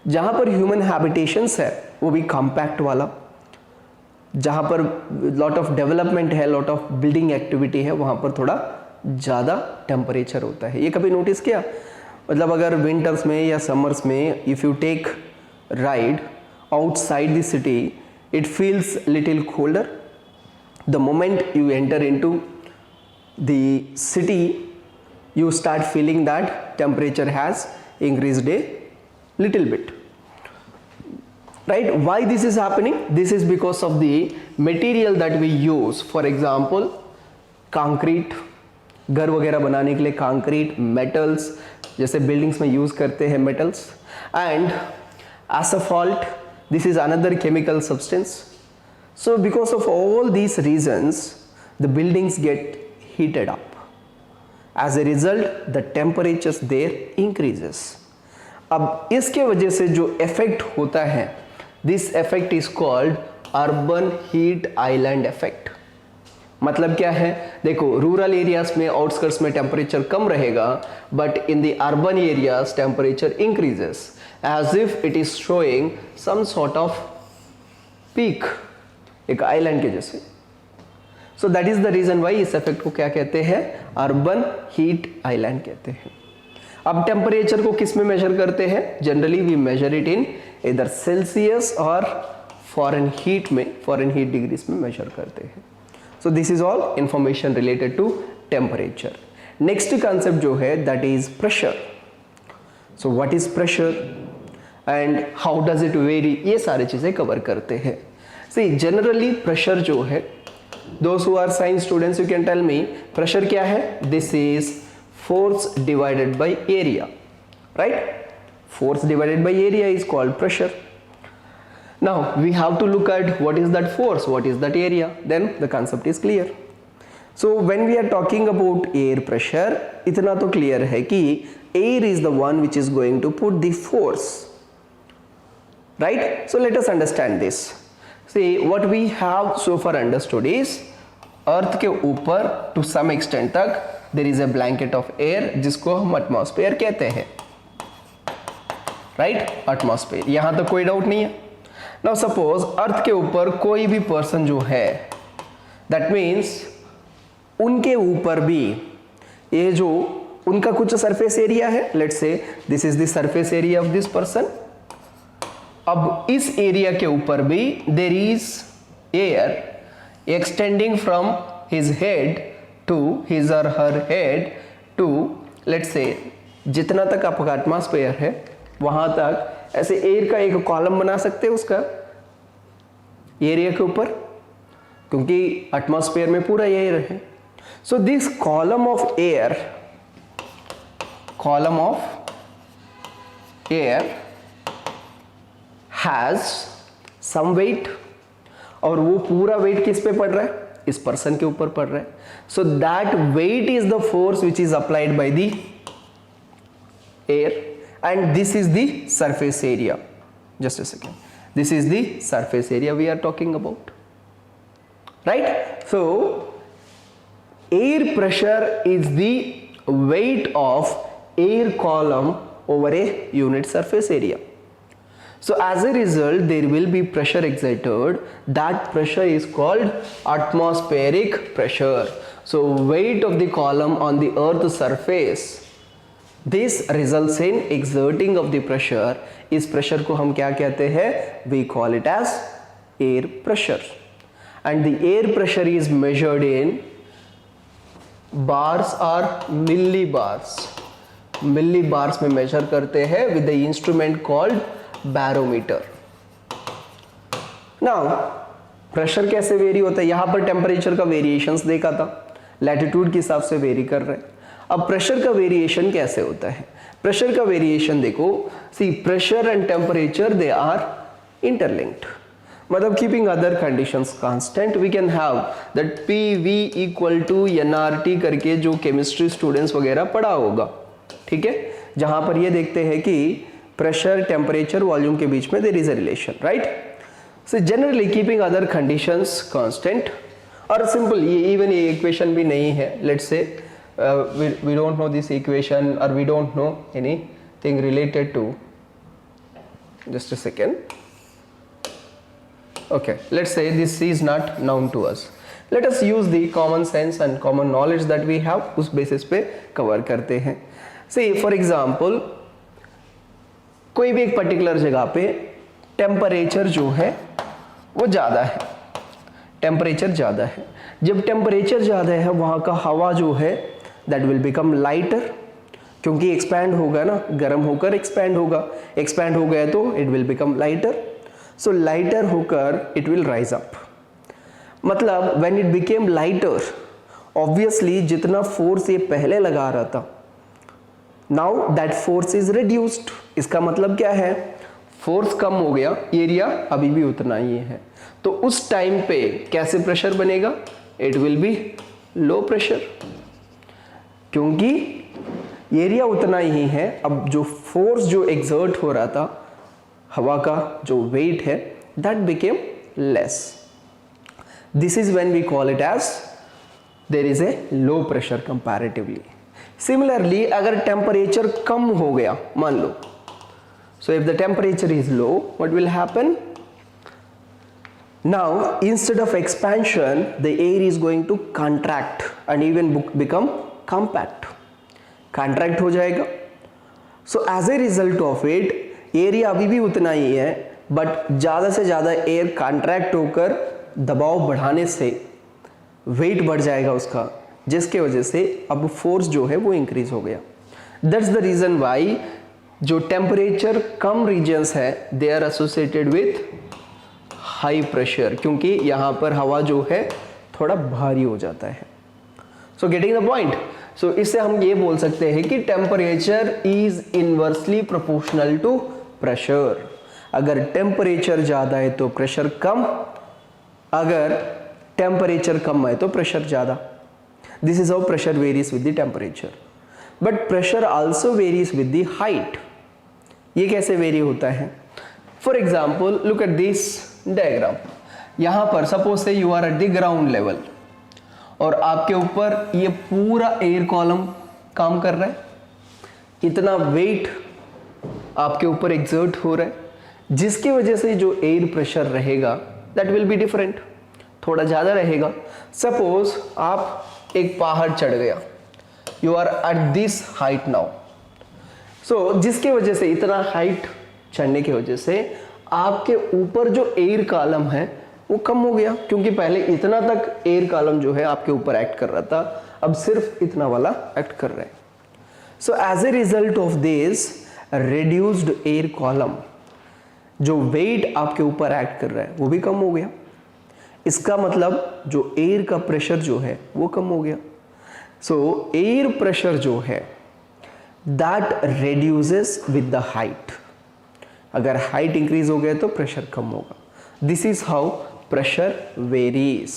जहाँ पर human habitations है वो भी compact वाला, जहाँ पर lot of development है, lot of building activity है, वहाँ पर थोड़ा ज़्यादा टेम्परेचर होता है. ये कभी नोटिस किया? मतलब अगर विंटर्स में या समर्स में if you take ride outside the city, it feels little colder. The moment you enter into the city, you start feeling that temperature has increased a little bit. Right? Why this is happening? This is because of the material that we use. For example, concrete, घर वगैरह बनाने के लिए concrete, metals, जैसे buildings में use करते हैं metals, and asphalt. This is another chemical substance. So because of all these reasons, the buildings get heated up. As a result, the temperatures there increases. अब इसके वजह से जो effect होता है, this effect is called urban heat island effect. मतलब क्या है? देखो, रूरल एरियाज में, आउटस्कर्ट्स में टेम्परेचर कम रहेगा, but in the urban areas temperature increases as if it is showing some sort of peak, एक आइलैंड के जैसे. So that is the reason why इस इफेक्ट को क्या कहते हैं? अर्बन हीट आइलैंड कहते हैं. अब टेम्परेचर को किस में मेजर करते हैं? Generally we measure it in either Celsius और फॉरेन हीट में, फॉरेन हीट डिग्रीज में मेजर करते हैं. So this is all information related to temperature. Next concept जो है that is pressure. So what is pressure and how does it vary? ये सारी चीज़ें कवर करते हैं. See, generally pressure जो है, those who are science students you can tell me pressure क्या है? This is force divided by area, right? Force divided by area is called pressure. Now we have to look at what is that force, what is that area, then the concept is clear. So when we are talking about air pressure, इतना तो clear है कि air is the one which is going to put the force, right? So let us understand this. See, what we have so far understood is earth के ऊपर to some extent तक there is a blanket of air जिसको हम atmosphere कहते हैं, right? Atmosphere, यहाँ तो कोई डाउट नहीं है. Now suppose अर्थ के ऊपर कोई भी पर्सन जो है, that means उनके ऊपर भी ये जो उनका कुछ सरफेस एरिया है, let's say this is the surface area of this person. अब इस एरिया के ऊपर भी there is air extending from his head to his और her head to let's say जितना तक आपका एटमॉस्फेयर है वहां तक ऐसे एयर का एक कॉलम बना सकते हैं उसका एरिया के ऊपर, क्योंकि एटमॉस्फेयर में पूरा एयर है. So this column of air has some weight, और वो पूरा वेट किस पे पड़ रहा है, इस पर्सन के ऊपर पड़ रहा है. So that weight is the force which is applied by the air, and this is the surface area. Just a second, this is the surface area we are talking about, right? So air pressure is the weight of air column over a unit surface area. So as a result there will be pressure exerted. That pressure is called atmospheric pressure. So weight of the column on the earth surface, this results in exerting of the pressure. इस pressure को हम क्या कहते हैं, we call it as air pressure, and the air pressure is measured in bars or millibars. millibars में measure करते हैं with the instrument called barometer. Now pressure कैसे वेरी होता है, यहाँ पर टेम्परेचर का वेरिएशंस देखा था, लैटिट्यूड के हिसाब से वेरी कर रहे हैं. अब प्रेशर का वेरिएशन कैसे होता है, प्रेशर का वेरिएशन देखो, see pressure and temperature they are interlinked, मतलब keeping other conditions constant we can have that PV equal to NRT करके जो केमिस्ट्री स्टूडेंट्स वगैरह पढ़ा होगा, ठीक है, जहां पर ये देखते हैं कि प्रेशर टेम्परेचर वॉल्यूम के बीच में there is a relation, right. So generally keeping other conditions constant, और सिंपल ये इवन ये इक्वेशन भी नहीं है, लेट्स से we don't know this equation or we don't know anything related to, just a second, okay, let's say this is not known to us. Let us use the common sense and common knowledge that we have, उस basis पे cover करते हैं. See for example, कोई भी एक particular जगह पे temperature जो है वो ज़्यादा है, टेम्परेचर ज़्यादा है. जब टेम्परेचर ज़्यादा है वहाँ का हवा जो है दैट विल बिकम लाइटर, क्योंकि एक्सपैंड होगा ना, गर्म होकर एक्सपैंड होगा, एक्सपैंड हो गया तो it will become lighter. So lighter होकर इट विल राइज अप, मतलब when it became lighter obviously जितना फोर्स ये पहले लगा रहा था, now that force is reduced. इसका मतलब क्या है, फोर्स कम हो गया, एरिया अभी भी उतना ही है, तो उस टाइम पे कैसे प्रेशर बनेगा, it will be low pressure, क्योंकि एरिया उतना ही है. अब जो फोर्स जो एक्सर्ट हो रहा था, हवा का जो वेट है, that became less. This is when we call it as there is a low pressure comparatively. Similarly अगर टेम्परेचर कम हो गया मान लो, so if the temperature is low, what will happen? Now instead of expansion the air is going to contract and even become compact, contract हो जाएगा. So as a result of it area अभी भी उतना ही है, but ज़्यादा से ज़्यादा air contract होकर दबाव बढ़ाने से वेट बढ़ जाएगा उसका, जिसके वजह से अब फोर्स जो है वो इंक्रीज हो गया. दैट्स द रीज़न वाई जो टेम्परेचर कम रीजन्स है they are associated with high pressure, क्योंकि यहाँ पर हवा जो है थोड़ा भारी हो जाता है. So getting the point. So इससे हम ये बोल सकते हैं कि temperature is inversely proportional to pressure. अगर टेम्परेचर ज़्यादा है तो प्रेशर कम, अगर टेम्परेचर कम है तो प्रेशर ज़्यादा. This is how pressure varies with the temperature. But pressure also varies with the height. ये कैसे वेरी होता है? For example look at this diagram. यहाँ पर suppose say you are at the ground level और आपके ऊपर ये पूरा एयर कॉलम काम कर रहा है, इतना वेट आपके ऊपर एक्सर्ट हो रहा है, जिसकी वजह से जो एयर प्रेशर रहेगा दैट विल बी डिफरेंट, थोड़ा ज़्यादा रहेगा. सपोज आप एक पहाड़ चढ़ गया, you are at this height now. So जिसके वजह से इतना हाइट चढ़ने की वजह से आपके ऊपर जो एयर कॉलम है वो कम हो गया, क्योंकि पहले इतना तक एयर कॉलम जो है आपके ऊपर एक्ट कर रहा था, अब सिर्फ इतना वाला एक्ट कर रहा है. So as a result of this reduced air column, जो वेट आपके ऊपर एक्ट कर रहा है वो भी कम हो गया। इसका मतलब जो एयर का प्रेशर जो है वो कम हो गया। सो एयर प्रेशर जो है that reduces with the height। अगर हाइट इंक्रीज हो गया तो प्रेशर कम होगा। This is how pressure varies.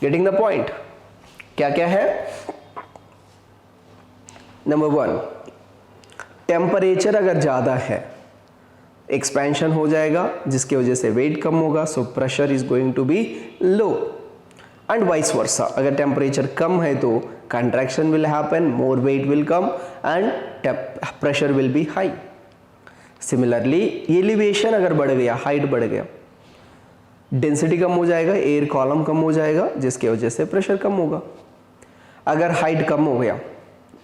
Getting the point? क्या क्या है? नंबर 1, टेम्परेचर अगर ज्यादा है एक्सपेंशन हो जाएगा जिसकी वजह से वेट कम होगा, so pressure is going to be low. And vice versa, अगर टेम्परेचर कम है तो contraction will happen, more weight will come and pressure will be high। Similarly elevation अगर बढ़ गया, हाइट बढ़ गया, डेंसिटी कम हो जाएगा, एयर कॉलम कम हो जाएगा जिसकी वजह से प्रेशर कम होगा। अगर हाइट कम हो गया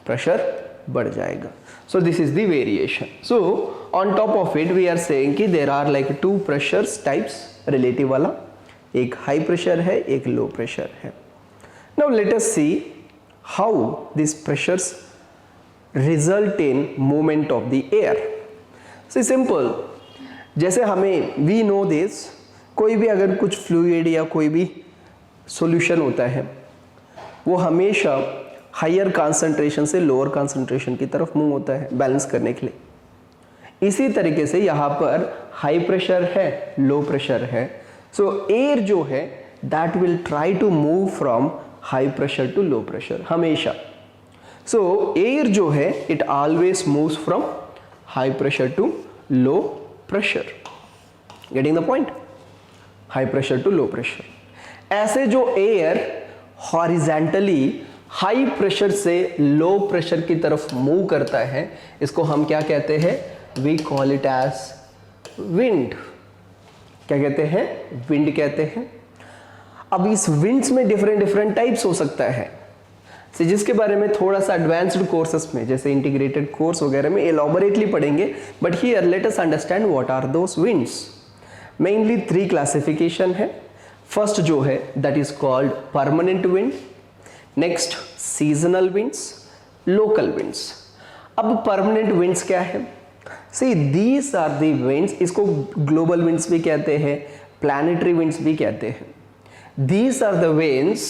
प्रेशर बढ़ जाएगा। So this is the variation. So on top of it we are saying कि there are like 2 pressures types relative वाला, एक हाई प्रेशर है एक लो प्रेशर है। Now let us see how these pressures result in movement of the air। So simple, जैसे हमें we know this, कोई भी अगर कुछ फ्लूइड या कोई भी सॉल्यूशन होता है वो हमेशा हायर कंसंट्रेशन से लोअर कंसंट्रेशन की तरफ मूव होता है बैलेंस करने के लिए। इसी तरीके से यहाँ पर हाई प्रेशर है, लो प्रेशर है। सो एयर जो है that will try to move from high pressure to low pressure हमेशा। सो एयर जो है it always moves from high pressure to low pressure. Getting the point? High pressure to low pressure. ऐसे जो air horizontally high pressure से low pressure की तरफ move करता है इसको हम क्या कहते हैं? We call it as wind. क्या कहते हैं? विंड कहते हैं। अब इस विंड्स में डिफरेंट टाइप्स हो सकता है, जिसके बारे में थोड़ा सा एडवांस्ड कोर्सेस में जैसे इंटीग्रेटेड कोर्स वगैरह में एलॉबरेटली पढ़ेंगे, but here let us understand what are those winds. Mainly 3 classification है। फर्स्ट जो है that is called permanent wind, next seasonal winds, local winds. अब परमानेंट विंड्स क्या है? See these are the winds, इसको ग्लोबल विंड्स भी कहते हैं, प्लैनेटरी विंड्स भी कहते हैं। These are the winds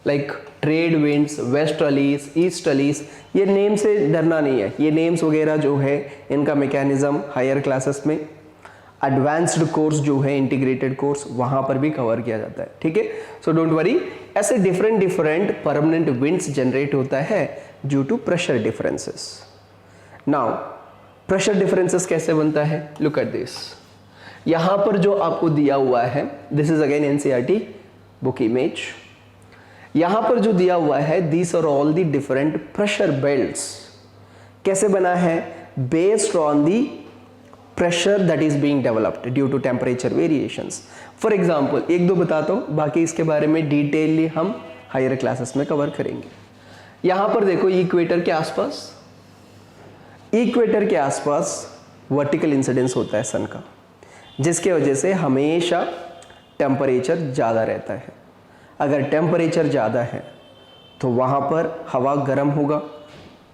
like trade winds, westerlies, easterlies। ये नेम से डरना नहीं है, ये नेम्स वगैरह जो है इनका मैकेनिज्म हायर क्लासेस में, एडवांस्ड कोर्स जो है इंटीग्रेटेड कोर्स वहां पर भी कवर किया जाता है। ठीक है, सो डोंट वरी। ऐसे डिफरेंट परमानेंट विंड्स जनरेट होता है due to pressure differences. Now pressure differences कैसे बनता है? Look at this. यहां पर जो आपको दिया हुआ है, this is again NCERT book image. यहां पर जो दिया हुआ है these are all the different pressure belts. कैसे बना है? Based on the pressure that is being developed due to temperature variations. For example 1-2 बताता हूं, बाकी इसके बारे में डिटेलली हम हायर क्लासेस में कवर करेंगे। यहां पर देखो इक्वेटर के आसपास वर्टिकल इंसिडेंस होता है सन का, जिसके वजह से हमेशा टेम्परेचर ज़्यादा रहता है। अगर टेम्परेचर ज़्यादा है तो वहाँ पर हवा गर्म होगा,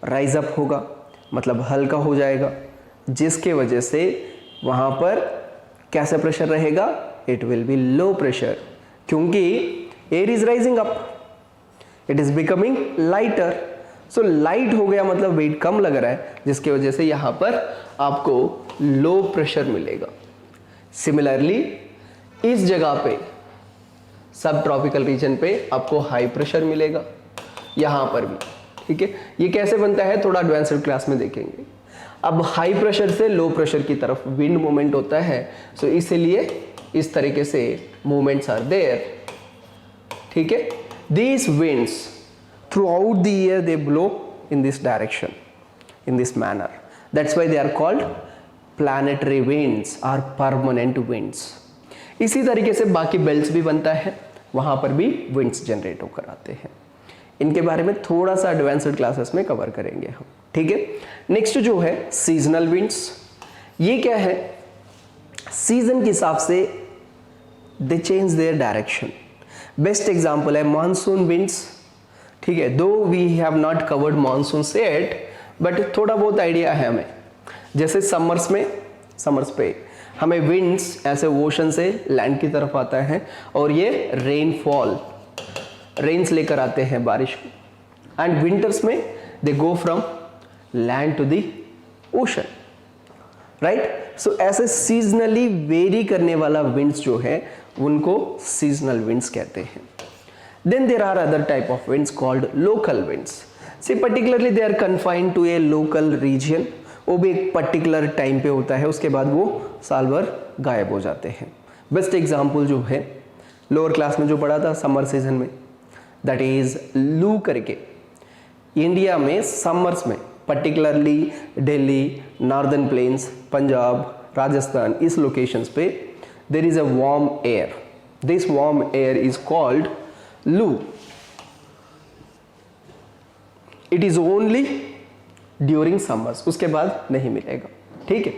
राइज अप होगा, मतलब हल्का हो जाएगा, जिसके वजह से वहाँ पर कैसा प्रेशर रहेगा? It will be low pressure, क्योंकि air is rising up, it is becoming lighter. So light हो गया मतलब वेट कम लग रहा है, जिसकी वजह से यहाँ पर आपको लो प्रेशर मिलेगा। सिमिलरली इस जगह पे सब ट्रॉपिकल रीजन पे आपको हाई प्रेशर मिलेगा, यहाँ पर भी। ठीक है, ये कैसे बनता है थोड़ा एडवांस्ड क्लास में देखेंगे। अब हाई प्रेशर से लो प्रेशर की तरफ विंड मूवमेंट होता है, सो इसलिए इस तरीके से मूवमेंट्स आर देयर। ठीक है, these winds throughout the year they blow in this direction, in this manner, that's why they are called planetary winds और परमानेंट विंड्स। इसी तरीके से बाकी बेल्ट्स भी बनता है, वहां पर भी विंड्स जनरेट होकर आते हैं। इनके बारे में थोड़ा सा एडवांस्ड क्लासेस में कवर करेंगे हम। ठीक है, नेक्स्ट जो है सीजनल विंड्स। ये क्या है? सीजन के हिसाब से they change their direction. Best example है मानसून विंड्स। ठीक है, though we have not covered monsoon yet, but थोड़ा बहुत आइडिया है हमें। जैसे समर्स पे हमें विंड्स ऐसे ओशन से लैंड की तरफ आता है और ये रेन्स लेकर आते हैं बारिश को। एंड विंटर्स में they go from land to the ocean, right. So ऐसे सीजनली वेरी करने वाला विंड्स जो है उनको सीजनल विंड्स कहते हैं। Then there are other type of winds called local winds. See particularly they are confined to a local region, वो भी एक पर्टिकुलर टाइम पे होता है, उसके बाद वो साल भर गायब हो जाते हैं। बेस्ट एग्जाम्पल जो है लोअर क्लास में जो पढ़ा था समर सीजन में, दैट इज लू करके। इंडिया में समर्स में particularly Delhi, northern plains, Punjab, Rajasthan, इस लोकेशंस पे there is a warm air. This warm air is called loo. It is only during summers, उसके बाद नहीं मिलेगा, ठीक है।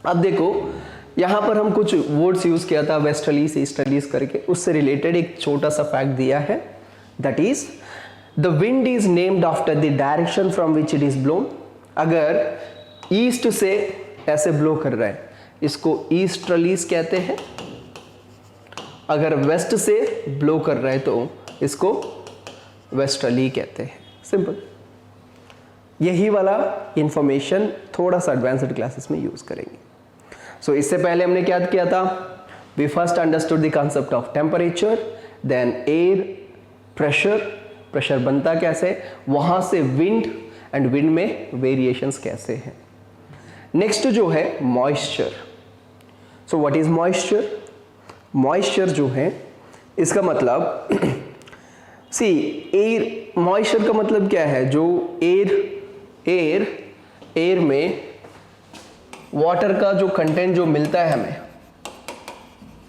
अब देखो यहां पर हम कुछ वर्ड्स यूज किया था वेस्टर्लीज ईस्टर्लीज करके, उससे रिलेटेड एक छोटा सा फैक्ट दिया है, that is the wind is named after the direction from which it is blown. अगर ईस्ट से ऐसे ब्लो कर रहा है इसको ईस्टर्लीज कहते हैं, अगर वेस्ट से ब्लो कर रहा है तो इसको वेस्टर्ली कहते हैं। सिंपल। यही वाला इंफॉर्मेशन थोड़ा सा एडवांस्ड क्लासेस में यूज करेंगे। सो इससे पहले हमने क्या किया था, we first understood the concept of temperature, then air pressure बनता कैसे, वहां से विंड एंड विंड में वेरिएशंस कैसे हैं। नेक्स्ट जो है moisture. So what is moisture? Moisture जो है इसका मतलब सी एयर, मॉइस्चर का मतलब क्या है, जो एयर में वाटर का जो कंटेंट जो मिलता है हमें,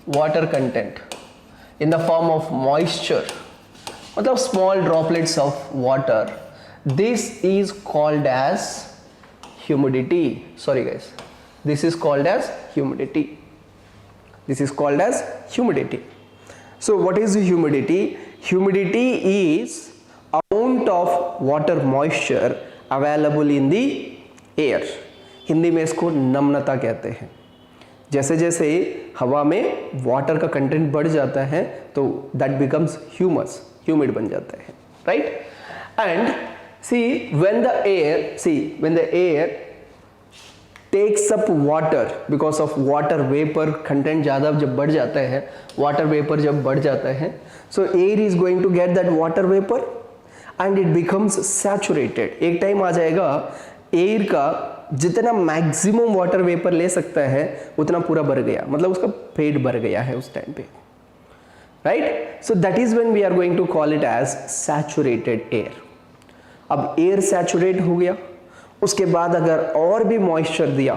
water content in the form of moisture, मतलब small droplets of water, this is called as humidity. Sorry guys, this is called as humidity. This is called as humidity. So what is humidity? Humidity is amount of water moisture available in the air. Hindi में इसको नम्रता कहते हैं। जैसे जैसे हवा में water का content बढ़ जाता है तो that becomes humid बन जाता है, right? And when the air takes up water because of water vapor content ज़्यादा जब बढ़ जाता है, water vapor जब बढ़ जाता है, so air is going to get that water vapor and it becomes saturated. एक टाइम आ जाएगा एयर का जितना मैक्सिमम वाटर वेपर ले सकता है उतना पूरा भर गया, मतलब उसका पेट भर गया है उस टाइम पे, right? So that is when we are going to call it as saturated air. अब एयर सैचुरेट हो गया, उसके बाद अगर और भी मॉइस्चर दिया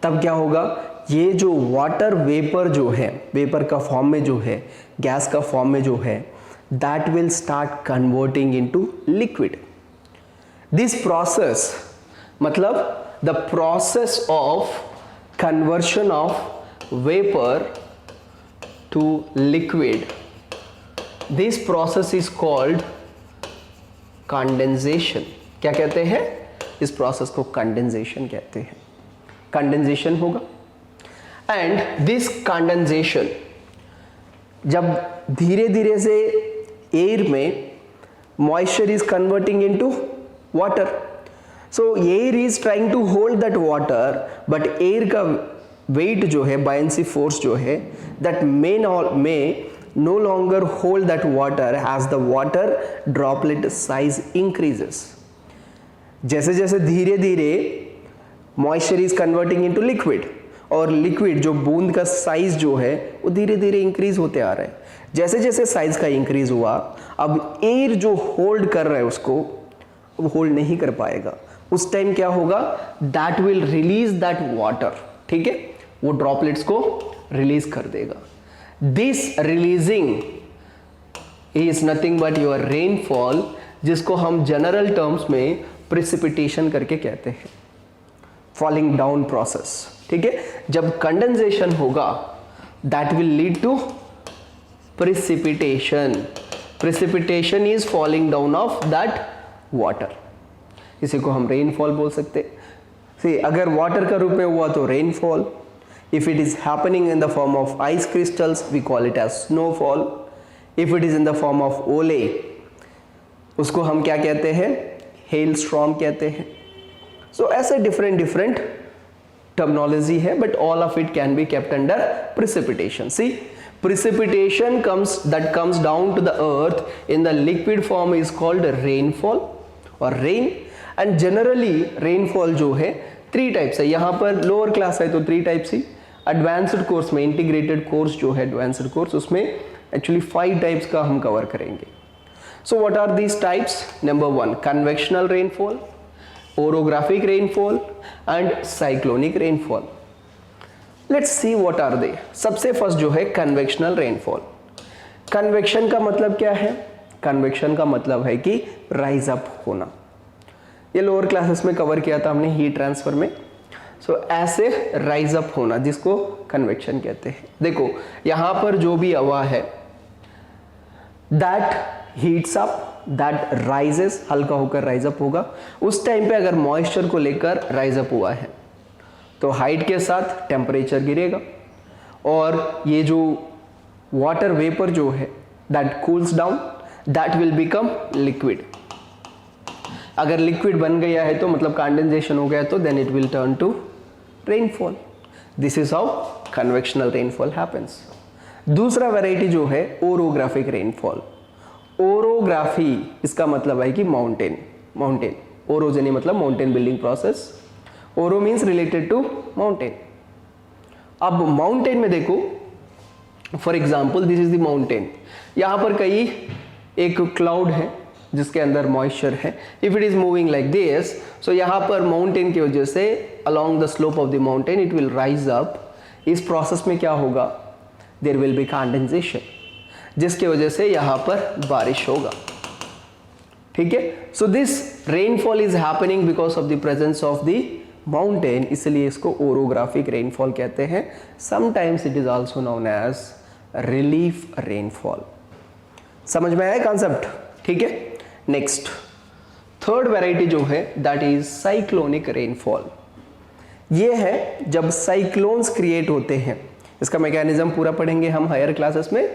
तब क्या होगा, ये जो वाटर वेपर जो है, वेपर का फॉर्म में जो है, गैस का फॉर्म में जो है, that will start converting into liquid. This process मतलब the process of conversion of vapour to liquid, this process is called condensation. क्या कहते हैं? इस प्रोसेस को कंडेंसेशन कहते हैं। कंडेंसेशन होगा एंड दिस कंडेंसेशन जब धीरे धीरे से एयर में moisture is converting into water, so air is trying to hold that water, but air का वेट जो है, बायंसी फोर्स जो है, that may no longer hold that water as the water droplet size increases. जैसे जैसे धीरे धीरे moisture is converting into liquid, और लिक्विड जो बूंद का साइज जो है वो धीरे धीरे इंक्रीज होते आ रहा है। जैसे जैसे साइज का इंक्रीज हुआ, अब एयर जो होल्ड कर रहा है उसको वो होल्ड नहीं कर पाएगा। उस टाइम क्या होगा, that will release that water, ठीक है, वो ड्रॉपलेट्स को रिलीज कर देगा। This releasing is nothing but your rainfall, जिसको हम जनरल टर्म्स में प्रिसिपिटेशन करके कहते हैं, फॉलिंग डाउन प्रोसेस, ठीक है। जब कंडेंसेशन होगा that will lead to precipitation. Precipitation is falling down of that water. इसी को हम रेनफॉल बोल सकते हैं। सी अगर वाटर का रूप में हुआ तो rainfall, if it is happening in the form of ice crystals we call it as snowfall, if it is in the form of ओले उसको हम क्या कहते हैं, हेल स्टॉर्म कहते हैं। सो ऐसे डिफरेंट टर्मिनोलॉजी है, but all of it can be kept under precipitation. See precipitation that comes down to the earth in the liquid form is called rainfall or rain, and generally rainfall जो है 3 types है। यहाँ पर lower class है तो 3 types ही, advanced course में integrated course जो है एडवांस्ड कोर्स उसमें एक्चुअली 5 टाइप्स का हम कवर करेंगे। So what are these types? Number 1 convectional rainfall, orographic rainfall and cyclonic rainfall. Let's see what are they. सबसे फर्स्ट जो है कन्वेक्शनल रेनफॉल। कन्वेक्शन का मतलब क्या है? कन्वेक्शन का मतलब है कि राइज अप होना। ये लोअर क्लासेस में कवर किया था हमने हीट ट्रांसफर में। सो ऐसे राइज अप होना जिसको कन्वेक्शन कहते हैं। देखो यहां पर जो भी हवा है that heats up, that rises, हल्का होकर राइज अप होगा। उस टाइम पे अगर मॉइस्चर को लेकर राइज अप हुआ है तो हाइट के साथ टेम्परेचर गिरेगा, और ये जो वाटर वेपर जो है that cools down, that will become liquid. अगर लिक्विड बन गया है तो मतलब कंडेंसेशन हो गया तो then it will turn to rainfall. This is how convectional rainfall happens. दूसरा वैरायटी जो है ओरोग्राफिक रेनफॉल। ओरोग्राफी इसका मतलब है कि माउंटेन, ओरोजेनी मतलब mountain building process, oro means related to mountain. अब माउंटेन में देखो, for example this is the mountain, यहां पर कई एक क्लाउड है जिसके अंदर मॉइस्चर है। If it is moving like this, so यहां पर माउंटेन की वजह से along the slope of the mountain it will rise up. इस प्रोसेस में क्या होगा? देयर विल बी कंडेंसेशन, जिसकी वजह से यहां पर बारिश होगा। ठीक है, so this rainfall is happening because of the presence of the mountain, इसलिए इसको ओरोग्राफिक रेनफॉल कहते हैं। Sometimes it is also known as relief rainfall. समझ में आया कॉन्सेप्ट? ठीक है, नेक्स्ट थर्ड वैरायटी जो है दैट इज साइक्लोनिक रेनफॉल। ये है जब साइक्लोन्स क्रिएट होते हैं। इसका मैकेनिज्म पूरा पढ़ेंगे हम हायर क्लासेस में।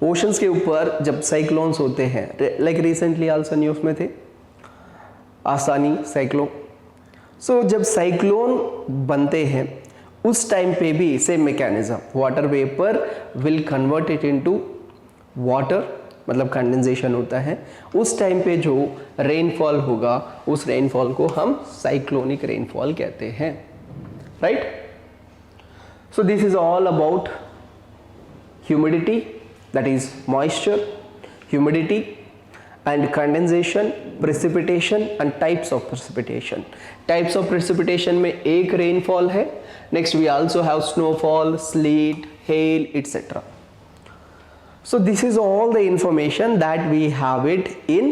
ओशंस के ऊपर जब साइक्लोन्स होते हैं, लाइक रिसेंटली आल्सो न्यूज में थे आसानी साइक्लोन। सो जब साइक्लोन बनते हैं उस टाइम पे भी same mechanism, water vapour will convert it into water, मतलब कंडेंसेशन होता है। उस टाइम पे जो रेनफॉल होगा उस रेनफॉल को हम साइक्लोनिक रेनफॉल कहते हैं, right? So this is all about humidity, that is moisture, humidity and condensation, precipitation and types of precipitation. Types of precipitation में एक rainfall है, next we also have snowfall, sleet, hail, etc. So this is all the information that we have it in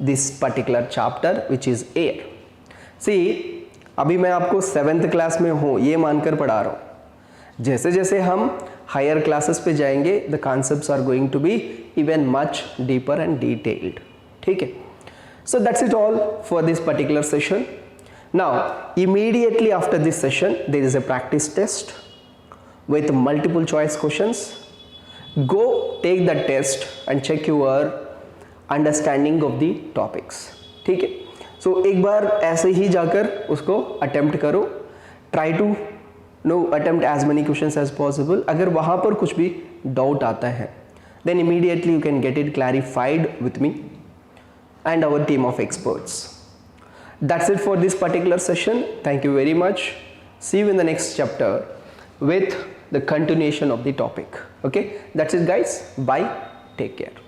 this particular chapter which is air. See, अभी मैं आपको 7th class में हूँ ये मानकर पढ़ा रहा हूँ। जैसे जैसे हम हायर क्लासेस पे जाएंगे the concepts are going to be even much deeper and detailed. ठीक है, so that's it all for this particular session. Now immediately after this session there is a practice test with multiple choice questions. Go take the test and check your understanding of the topics. ठीक है, सो एक बार ऐसे ही जाकर उसको attempt करो, try to attempt as many questions as possible. अगर वहाँ पर कुछ भी डाउट आता है then immediately you can get it clarified with me and our team of experts. That's it for this particular session. Thank you very much. See you in the next chapter with the continuation of the topic. Okay, that's it guys. Bye. Take care.